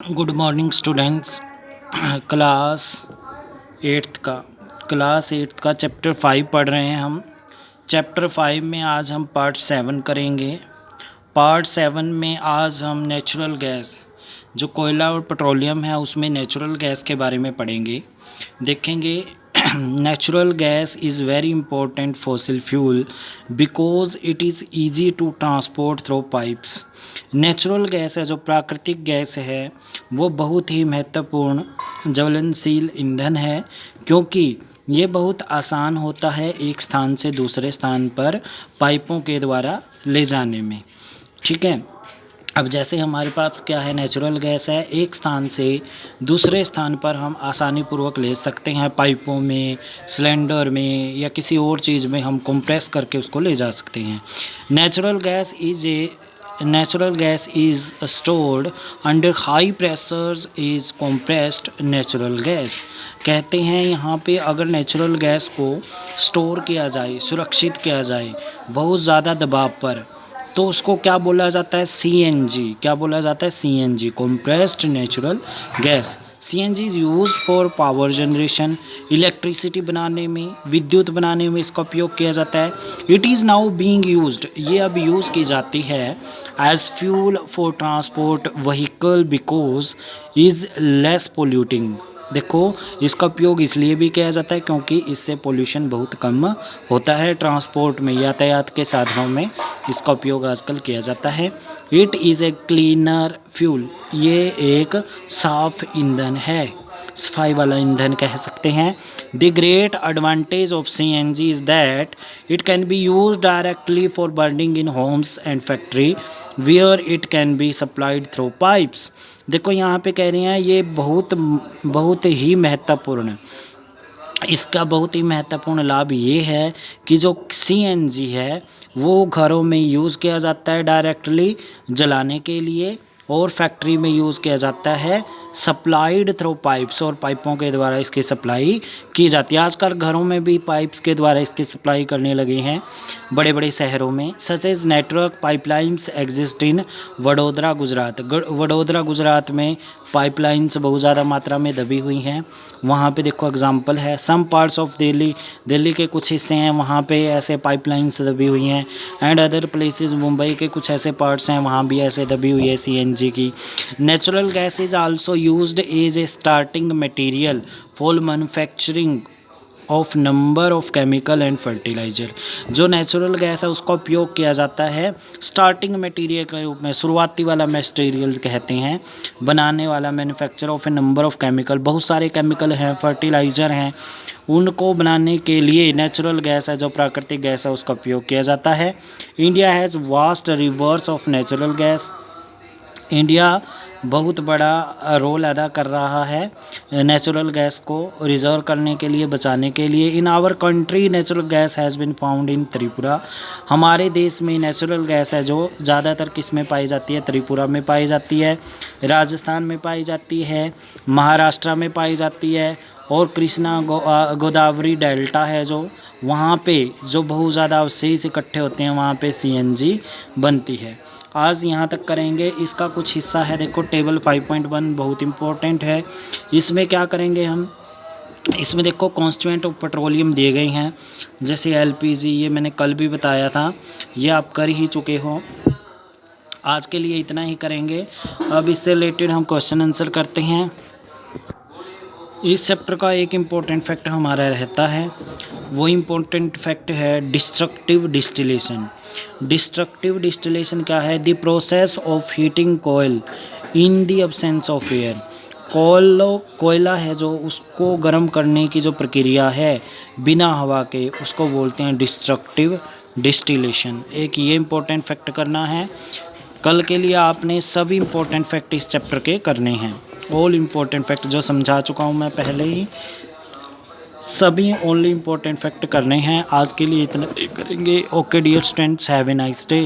Good morning students. Class eighth का chapter 5 पढ़ रहे हैं हम। चैप्टर 5 में आज हम पार्ट 7 करेंगे। पार्ट 7 में आज हम नेचुरल गैस, जो कोयला और पेट्रोलियम है, उसमें नेचुरल गैस के बारे में पढ़ेंगे, देखेंगे। Natural gas is very important fossil fuel because it is easy to transport through pipes. Natural gas है, जो प्राकृतिक गैस है, वो बहुत ही महत्वपूर्ण ज्वलनशील ईंधन है, क्योंकि ये बहुत आसान होता है एक स्थान से दूसरे स्थान पर पाइपों के द्वारा ले जाने में। ठीक है। अब जैसे हमारे पास क्या है, नेचुरल गैस है, एक स्थान से दूसरे स्थान पर हम आसानी पूर्वक ले सकते हैं। पाइपों में, सिलेंडर में या किसी और चीज़ में हम कंप्रेस करके उसको ले जा सकते हैं। Natural gas is stored under high pressures is compressed natural gas। कहते हैं यहाँ पे अगर नेचुरल गैस को स्टोर किया जाए, सुरक्षित किया जाए बहुत ज़्यादा दबाव पर, तो उसको क्या बोला जाता है, CNG। क्या बोला जाता है, CNG, compressed natural gas। CNG is use for power generation, electricity बनाने में, विद्युत बनाने में इसका उपयोग किया जाता है। It is now being used, ये अब यूज़ की जाती है as fuel for transport vehicle because is less polluting. देखो, इसका उपयोग इसलिए भी किया जाता है क्योंकि इससे पोल्यूशन बहुत कम होता है। ट्रांसपोर्ट में, यातायात के साधनों में इसका उपयोग आजकल किया जाता है। It is a cleaner fuel, ये एक साफ ईंधन है, सफाई वाला ईंधन कह सकते हैं। The great advantage of CNG is that it can be use directly for burning in homes and factory where it can be supplied through pipes. देखो यहाँ पे कह रहे हैं ये बहुत ही महत्वपूर्ण, इसका बहुत ही महत्वपूर्ण लाभ ये है कि जो CNG है वो घरों में यूज़ किया जाता है डायरेक्टली जलाने के लिए, और फैक्ट्री में यूज़ किया जाता है सप्लाइड थ्रू पाइप्स, और पाइपों के द्वारा इसकी सप्लाई की जाती है। आजकल घरों में भी पाइप्स के द्वारा इसकी सप्लाई करने लगे हैं बड़े बड़े शहरों में। Such as network pipelines exist in Vadodara Gujarat. Vadodara Gujarat में पाइपलाइंस बहुत ज़्यादा मात्रा में दबी हुई हैं। वहाँ पे देखो एग्जांपल है, सम पार्ट्स ऑफ दिल्ली के कुछ हिस्से हैं वहाँ पे ऐसे पाइपलाइंस दबी हुई हैं, एंड अदर प्लेसेस, मुंबई के कुछ ऐसे पार्ट्स हैं वहाँ भी ऐसे दबी हुई है CNG की। Natural gas is also used as a starting material for manufacturing of number of chemical and fertiliser. जो नेचुरल गैस है उसका उपयोग किया जाता है स्टार्टिंग मटेरियल के रूप में, शुरुआती वाला मटेरियल कहते हैं, बनाने वाला, manufacture of A number of chemical, बहुत सारे केमिकल हैं, फर्टिलाइज़र हैं, उनको बनाने के लिए नेचुरल गैस है, जो प्राकृतिक गैस है, उसका उपयोग किया जाता है। India has vast reverse of natural gas. India बहुत बड़ा रोल अदा कर रहा है नेचुरल गैस को रिजर्व करने के लिए, बचाने के लिए। In our country natural gas has been found in Tripura. हमारे देश में नेचुरल गैस है जो ज़्यादातर किस में पाई जाती है, त्रिपुरा में पाई जाती है, राजस्थान में पाई जाती है, महाराष्ट्र में पाई जाती है, और कृष्णा गोदावरी डेल्टा है जो, वहाँ पे जो बहुत ज़्यादा अवशेष इकट्ठे होते हैं वहाँ पे CNG बनती है। आज यहाँ तक करेंगे, इसका कुछ हिस्सा है, देखो टेबल 5.1 बहुत इम्पोर्टेंट है। इसमें क्या करेंगे हम, इसमें देखो कॉन्स्टिट्यूएंट ऑफ पेट्रोलियम दिए गए हैं, जैसे LPG, ये मैंने कल भी बताया था, ये आप कर ही चुके हो। आज के लिए इतना ही करेंगे। अब इससे रिलेटेड हम क्वेश्चन आंसर करते हैं। इस चैप्टर का एक इम्पोर्टेंट फैक्ट हमारा रहता है, वो इम्पोर्टेंट फैक्ट है डिस्ट्रक्टिव डिस्टिलेशन। डिस्ट्रक्टिव डिस्टिलेशन क्या है, द प्रोसेस ऑफ हीटिंग कोयल in the absence of air. कोयला है जो, उसको गर्म करने की जो प्रक्रिया है बिना हवा के, उसको बोलते हैं डिस्ट्रक्टिव डिस्टिलेशन। एक ये इम्पोर्टेंट फैक्ट करना है। कल के लिए आपने सभी इम्पोर्टेंट फैक्ट इस चैप्टर के करने हैं। ऑल इम्पोर्टेंट फैक्ट जो समझा चुका हूँ मैं पहले ही, सभी ओनली इम्पोर्टेंट फैक्ट करने हैं। आज के लिए इतना करेंगे। Okay dear students, have a nice day.